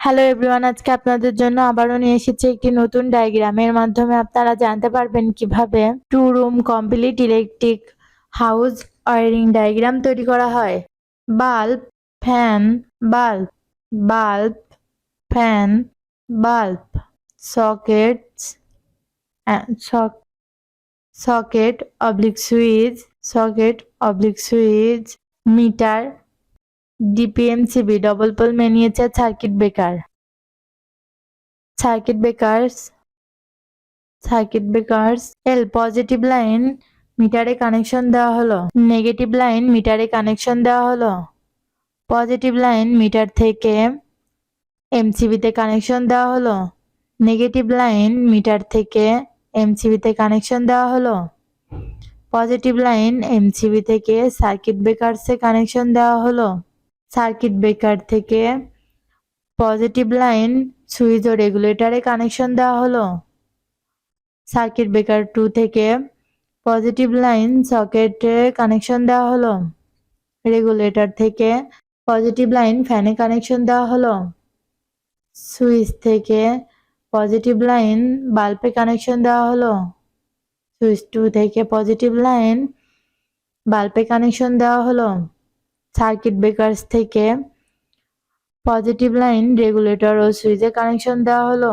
Hello everyone, আজকে আপনাদের জন্য আবারও নিয়ে এসেছি একটি নতুন ডায়াগ্রামের মাধ্যমে আপনারা জানতে পারবেন কিভাবে 2 room complete electric house wiring diagram তৈরি করা হয়। Bulb, fan, bulb, bulb, fan, bulb, sockets, socket oblique switch, socket oblique switch, meter, DPMCB double pole miniature circuit breaker, circuit breakers L positive line মিটারে connection দেওয়া হলো, negative line মিটারে connection দেওয়া হলো। Positive line metre থেকে এমসিবিতে connection দেওয়া হলো, negative line metre থেকে এমসিবিতে কানেকশন দেওয়া হলো। পজিটিভ লাইন এমসিবি থেকে সার্কিট ব্রেকারসে কানেকশন দেওয়া হলো, সার্কিট ব্রেকার থেকে পজিটিভ লাইন সুইচ ও রেগুলেটরে কানেকশন দেওয়া হলো। সার্কিট ব্রেকার 2 থেকে পজিটিভ লাইন সকেটে কানেকশন দেওয়া হলো, রেগুলেটর থেকে পজিটিভ লাইন ফ্যানে কানেকশন দেওয়া হলো, সুইচ থেকে পজিটিভ লাইন বাল্বে কানেকশন দেওয়া হলো, সুইচ 2 থেকে পজিটিভ লাইন বাল্বে কানেকশন দেওয়া হলো। সার্কিট ব্রেকার্স থেকে পজিটিভ লাইন রেগুলেটর ও সুইচে কানেকশন দেওয়া হলো।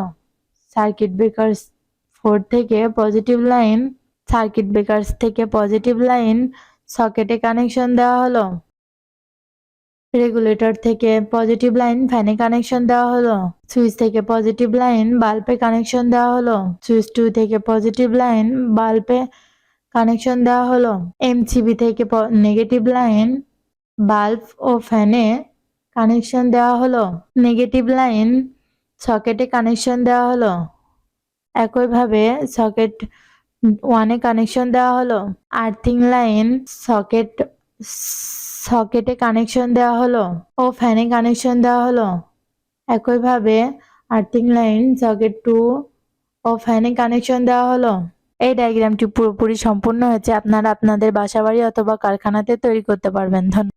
সার্কিট ব্রেকার্স 4 থেকে পজিটিভ লাইন সকেটে কানেকশন দেওয়া হলো, রেগুলেটর থেকে পজিটিভ লাইন ফ্যানে কানেকশন দেওয়া হলো, সুইচ থেকে পজিটিভ লাইন বাল্বে কানেকশন দেওয়া হলো, সুইচ 2 থেকে পজিটিভ লাইন বাল্বে কানেকশন দেওয়া হলো। এমসিবি থেকে নেগেটিভ লাইন বাল্ব ও ফ্যানে কানেকশন দেওয়া হলো, নেগেটিভ লাইন সকেটে কানেকশন দেওয়া হলো। একইভাবে সকেট 1 এ কানেকশন দেওয়া হলো, আর্থিং লাইন সকেটে কানেকশন দেওয়া হলো ও ফ্যানে কানেকশন দেওয়া হলো। একইভাবে আর্থিং লাইন সকেট 2 ও ফ্যানে কানেকশন দেওয়া হলো। এই ডায়াগ্রামটি পুরোপুরি সম্পূর্ণ হয়েছে। আপনারা আপনাদের বাসাবাড়ি অথবা কারখানাতে তৈরি করতে পারবেন। ধন্যবাদ।